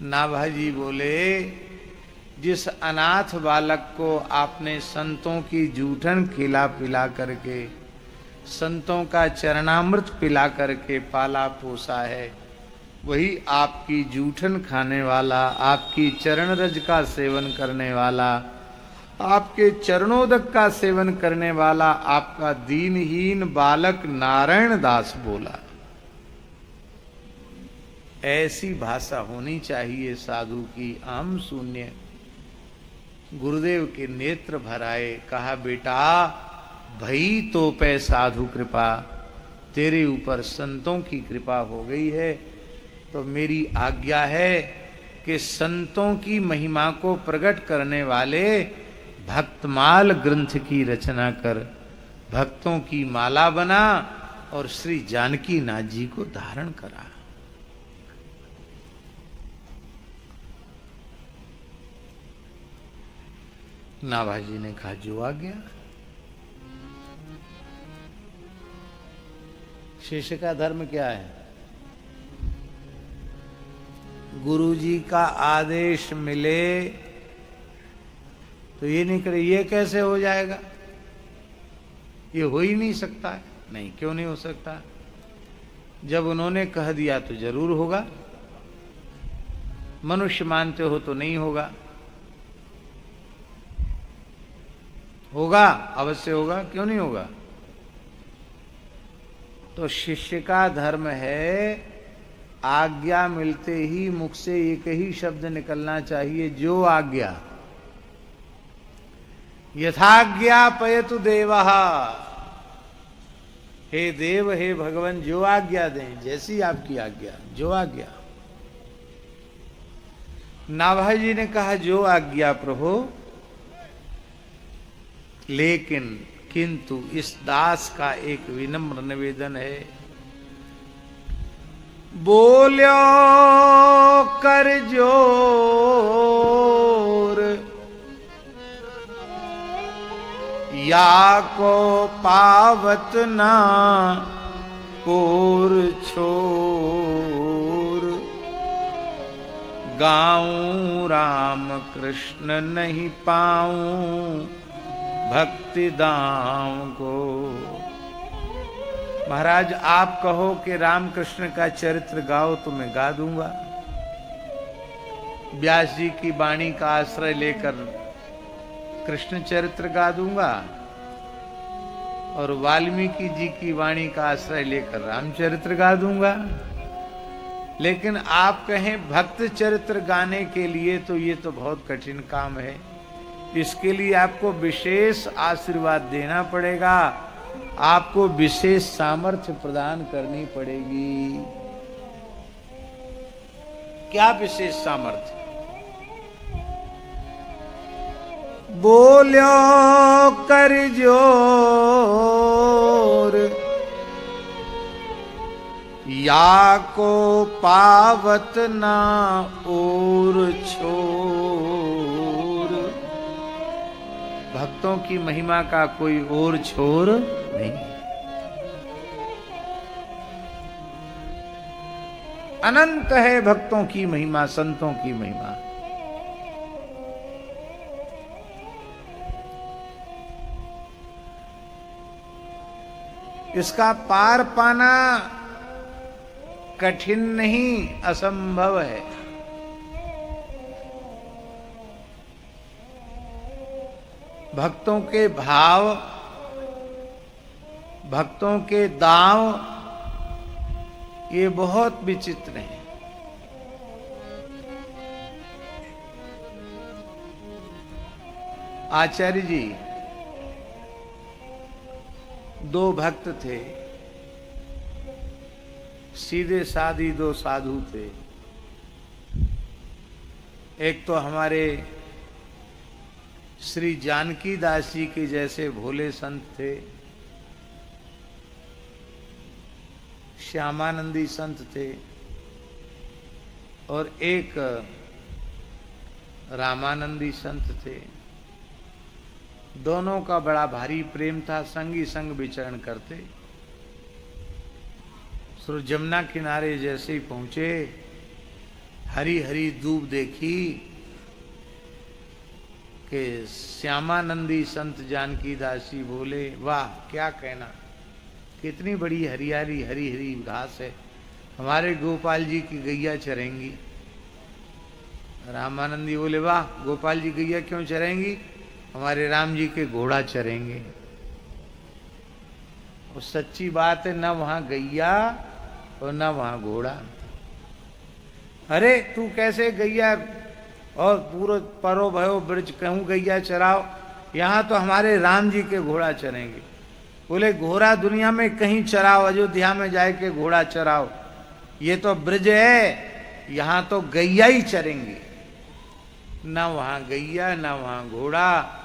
A: नाभाजी बोले, जिस अनाथ बालक को आपने संतों की जूठन खिला पिला करके, संतों का चरणामृत पिला करके पाला पोसा है, वही आपकी जूठन खाने वाला, आपकी चरण रज का सेवन करने वाला, आपके चरणोदक का सेवन करने वाला आपका दीनहीन बालक नारायण दास बोला। ऐसी भाषा होनी चाहिए साधु की। आम शून्य गुरुदेव के नेत्र भराए, कहा, बेटा भई तो पे साधु कृपा, तेरे ऊपर संतों की कृपा हो गई है, तो मेरी आज्ञा है कि संतों की महिमा को प्रकट करने वाले भक्तमाल ग्रंथ की रचना कर, भक्तों की माला बना और श्री जानकी नाथ जी को धारण करा। नाभाजी ने कहा, जो आ गया। शिष्य का धर्म क्या है? गुरु जी का आदेश मिले तो ये नहीं करे, ये कैसे हो जाएगा, ये हो ही नहीं सकता है। नहीं, क्यों नहीं हो सकता? जब उन्होंने कह दिया तो जरूर होगा। मनुष्य मानते हो तो नहीं होगा, होगा, अवश्य होगा, क्यों नहीं होगा? तो शिष्य का धर्म है, आज्ञा मिलते ही मुख से एक ही शब्द निकलना चाहिए, जो आज्ञा। यथाज्ञा पयतु देवः, हे देव, हे भगवान, जो आज्ञा दें, जैसी आपकी आज्ञा, जो आज्ञा। नाभाजी ने कहा, जो आज्ञा प्रभु, लेकिन किंतु इस दास का एक विनम्र निवेदन है, बोल्यो कर जोर, या को पावत ना और छोर। गाऊं राम कृष्ण नहीं पाऊं भक्ति दाम को। महाराज आप कहो कि राम कृष्ण का चरित्र गाओ तो मैं गा दूंगा। व्यास जी की वाणी का आश्रय लेकर कृष्ण चरित्र गा दूंगा और वाल्मीकि जी की वाणी का आश्रय लेकर रामचरित्र गा दूंगा। लेकिन आप कहें भक्त चरित्र गाने के लिए तो ये तो बहुत कठिन काम है। इसके लिए आपको विशेष आशीर्वाद देना पड़ेगा, आपको विशेष सामर्थ्य प्रदान करनी पड़ेगी। क्या विशेष सामर्थ्य? बोल्यो कर जोर, या को पावत ना और छोर। भक्तों की महिमा का कोई और छोर नहीं। अनंत है भक्तों की महिमा, संतों की महिमा। इसका पार पाना कठिन नहीं, असंभव है। भक्तों के भाव, भक्तों के दाव ये बहुत विचित्र हैं। आचार्य जी दो भक्त थे, सीधे साधी दो साधु थे। एक तो हमारे श्री जानकी दास जी के जैसे भोले संत थे, श्यामानंदी संत थे, और एक रामानंदी संत थे। दोनों का बड़ा भारी प्रेम था, संगी संग विचरण करते। सो जमुना किनारे जैसे ही पहुंचे, हरी हरी दूब देखी कि श्यामानंदी संत जानकी दासी बोले, वाह क्या कहना, कितनी बड़ी हरियाली हरी हरी घास है, हमारे गोपाल जी की गैया चरेंगी। रामानंदी बोले, वाह गोपाल जी गैया क्यों चरेंगी, हमारे राम जी के घोड़ा चरेंगे। और सच्ची बात है, न वहां गैया और न वहां घोड़ा। अरे तू कैसे गैया और पूरा परो भयो ब्रज कहूं गैया चराओ, यहां तो हमारे राम जी के घोड़ा चरेंगे। बोले घोड़ा दुनिया में कहीं चराओ, अयोध्या में जाए के घोड़ा चराओ, ये तो ब्रज है, यहां तो गैया ही चरेंगे। न वहां गैया न वहां घोड़ा,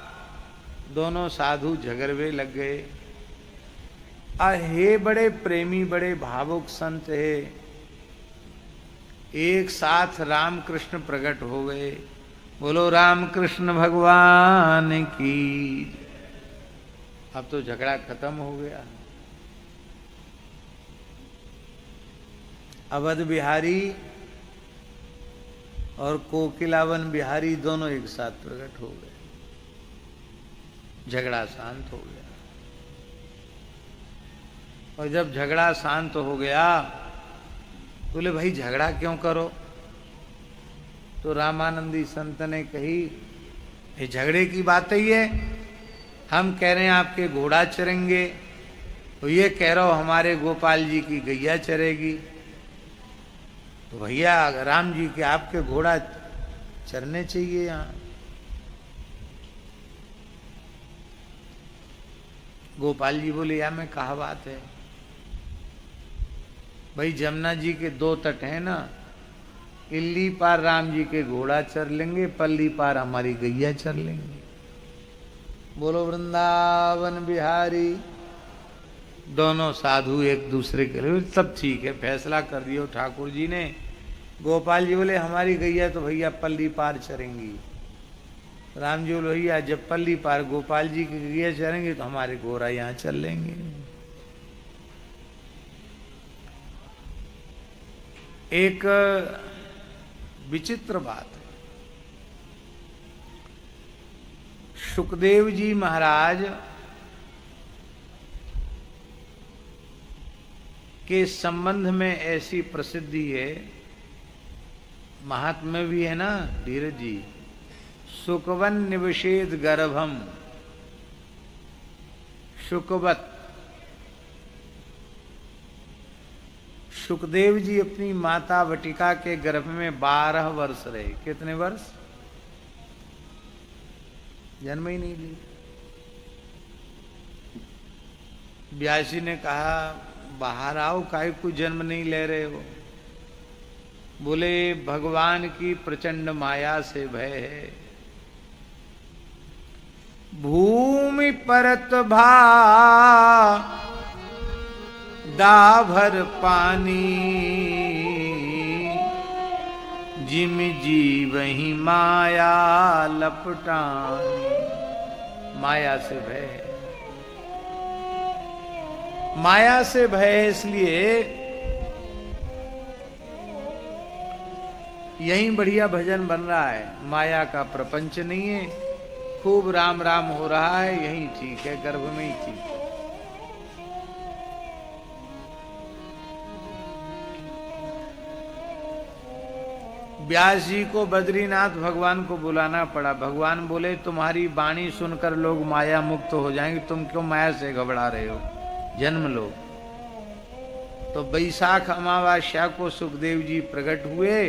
A: दोनों साधु झगड़वे लग गए। हे बड़े प्रेमी बड़े भावुक संत है, एक साथ राम कृष्ण प्रकट हो गए। बोलो राम कृष्ण भगवान की। अब तो झगड़ा खत्म हो गया। अवध बिहारी और कोकिलावन बिहारी दोनों एक साथ प्रकट हो गए, झगड़ा शांत हो गया। और जब झगड़ा शांत हो गया, बोले भाई झगड़ा क्यों करो। तो रामानंदी संत ने कही, ये झगड़े की बात ही है, हम कह रहे हैं आपके घोड़ा चरेंगे, तो ये कह रहे हो हमारे गोपाल जी की गैया चरेगी। तो भैया राम जी के आपके घोड़ा चरने चाहिए यहाँ। गोपाल जी बोले, या में कहा बात है भाई, जमुना जी के दो तट हैं ना, इल्ली पार राम जी के घोड़ा चर लेंगे, पल्ली पार हमारी गैया चर लेंगे। बोलो वृंदावन बिहारी दोनों साधु एक दूसरे के लिए, तब ठीक है, फैसला कर दियो ठाकुर जी ने। गोपाल जी बोले हमारी गैया तो भैया पल्ली पार चरेंगी। राम जी बोले भैया जब पल्ली पार गोपाल जी की गैया चरेंगे तो हमारे गोरा यहाँ चल लेंगे। एक विचित्र बात है, सुखदेव जी महाराज के संबंध में ऐसी प्रसिद्धि है, महात्म्य भी है ना धीरज जी। सुकवन निवशेद गर्भम, सुकवत, सुखदेव जी अपनी माता वटिका के गर्भ में 12 वर्ष रहे। कितने वर्ष? जन्म ही नहीं ली। व्यासी ने कहा बाहर आओ, काहे को जन्म नहीं ले रहे हो? बोले भगवान की प्रचंड माया से भय है। भूमि परत भा दाभर पानी, जिम जी वही माया लपटानी। माया से भय है, माया से भय है, इसलिए यही बढ़िया भजन बन रहा है। माया का प्रपंच नहीं है, खूब राम राम हो रहा है, यही ठीक है, गर्भ में ही ठीक है। व्यास जी को बद्रीनाथ भगवान को बुलाना पड़ा। भगवान बोले तुम्हारी वाणी सुनकर लोग माया मुक्त हो जाएंगे, तुम क्यों माया से घबरा रहे हो, जन्म लो। तो बैसाख अमावस्या को सुखदेव जी प्रकट हुए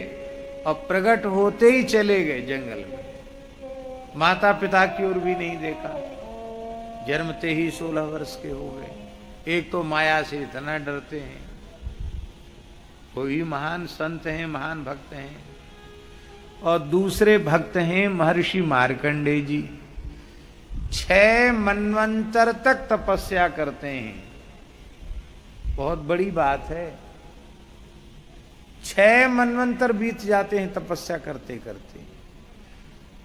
A: और प्रकट होते ही चले गए जंगल में। माता पिता की ओर भी नहीं देखा, जन्मते ही 16 वर्ष के हो गए। एक तो माया से इतना डरते हैं, कोई महान संत हैं, महान भक्त हैं, और दूसरे भक्त हैं महर्षि मार्कंडेय जी। 6 मनवंतर तक तपस्या करते हैं, बहुत बड़ी बात है। 6 मनवंतर बीत जाते हैं तपस्या करते करते।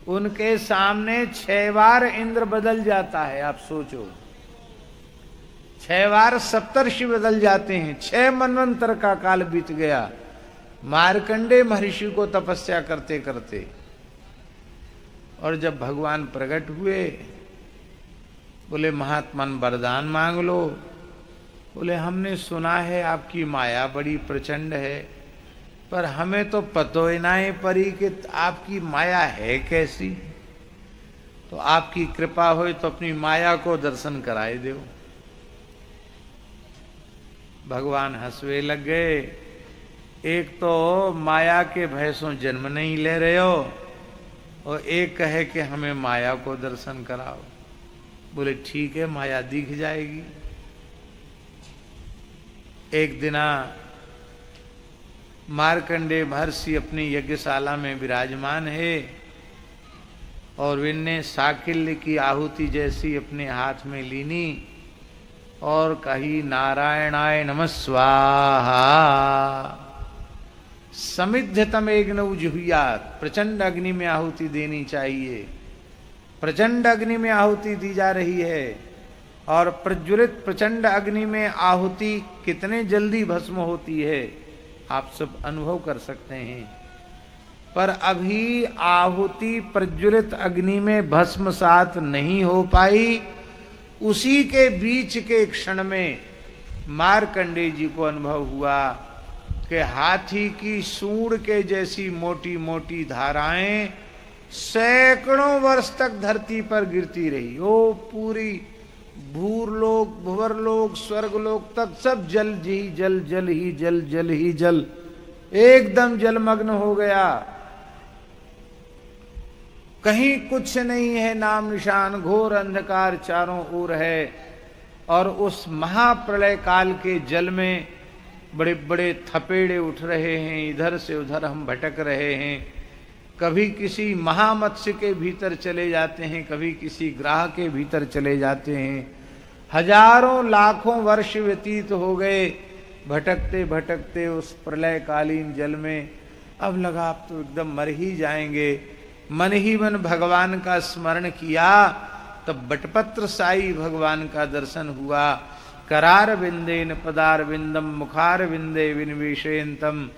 A: उनके सामने 6 बार इंद्र बदल जाता है, आप सोचो, 6 बार सप्तर्षि बदल जाते हैं। 6 मनवंतर का काल बीत गया मार्कंडेय महर्षि को तपस्या करते करते। और जब भगवान प्रकट हुए, बोले महात्मन वरदान मांग लो। बोले हमने सुना है आपकी माया बड़ी प्रचंड है, पर हमें तो पतो ही नहीं पड़ी कि आपकी माया है कैसी। तो आपकी कृपा हो तो अपनी माया को दर्शन कराए दो। भगवान हंसवे लग गए। एक तो माया के भय से जन्म नहीं ले रहे हो, और एक कहे कि हमें माया को दर्शन कराओ। बोले ठीक है, माया दिख जाएगी। एक दिना मार्कंडेय महर्षि अपनी यज्ञशाला में विराजमान है, और इनने साकिल्य की आहुति जैसी अपने हाथ में लीनी और कही नारायणाय नमः स्वाहा। समिद्धतम अग्नौ जुहुयात्, प्रचंड अग्नि में आहुति देनी चाहिए। प्रचंड अग्नि में आहुति दी जा रही है, और प्रज्वलित प्रचंड अग्नि में आहुति कितने जल्दी भस्म होती है आप सब अनुभव कर सकते हैं। पर अभी आहुति प्रज्वलित अग्नि में भस्म सात नहीं हो पाई। उसी के बीच के क्षण में मार्कंडेय जी को अनुभव हुआ कि हाथी की सूंड के जैसी मोटी मोटी धाराएं सैकड़ों वर्ष तक धरती पर गिरती रही। ओ पूरी भूरलोक, भुवरलोक, स्वर्गलोक तक सब जल ही जल, जल ही जल, जल ही जल, एकदम जलमग्न हो गया। कहीं कुछ नहीं है, नाम निशान, घोर अंधकार चारों ओर है। और उस महाप्रलय काल के जल में बड़े बड़े थपेड़े उठ रहे हैं, इधर से उधर हम भटक रहे हैं। कभी किसी महामत्स्य के भीतर चले जाते हैं, कभी किसी ग्राह के भीतर चले जाते हैं। हजारों लाखों वर्ष व्यतीत हो गए भटकते भटकते उस प्रलयकालीन जल में। अब लगा आप तो एकदम मर ही जाएंगे। मन ही मन भगवान का स्मरण किया, तब बटपत्र साई भगवान का दर्शन हुआ। करार बिंदेन पदार बिंदम मुखार बिंदे विनिवेशयन्तम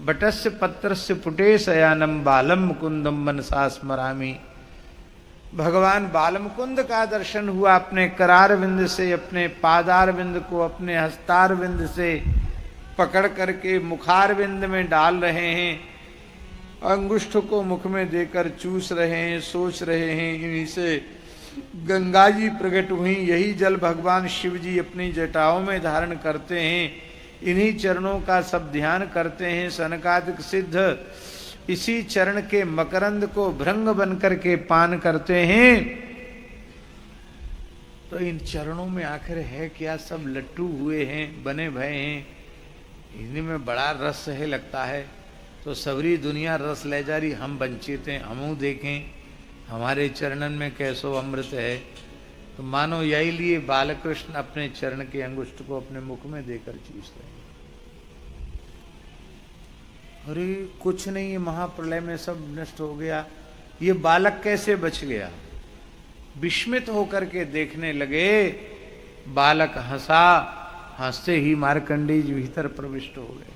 A: बटस्य पत्रस्य पुटे शयानम बालम मुकुंदम मनसा स्मरामि। भगवान बालमुकुंद का दर्शन हुआ। अपने करार बिंद से, अपने पादार बिंद को अपने हस्तार बिंद से पकड़ करके मुखार बिंद में डाल रहे हैं, अंगुष्ठ को मुख में देकर चूस रहे हैं, सोच रहे हैं। इन्हीं से गंगा जी प्रकट हुई, यही जल भगवान शिव जी अपनी जटाओं में धारण करते हैं, इन्हीं चरणों का सब ध्यान करते हैं। सनकादिक सिद्ध इसी चरण के मकरंद को भृंग बन करके पान करते हैं। तो इन चरणों में आखिर है क्या? सब लट्टू हुए हैं, बने भय हैं, इनमें बड़ा रस है लगता है। तो सबरी दुनिया रस ले जा रही, हम वंचित हैं, हमू देखें हमारे चरणन में कैसो अमृत है। तो मानो यही लिए बालकृष्ण अपने चरण के अंगुष्ठ को अपने मुख में देकर चूस रहे हैं। अरे कुछ नहीं, ये महाप्रलय में सब नष्ट हो गया, ये बालक कैसे बच गया? विस्मित होकर के देखने लगे। बालक हंसा, हंसते ही मार्कंडेय जी भीतर प्रविष्ट हो गए।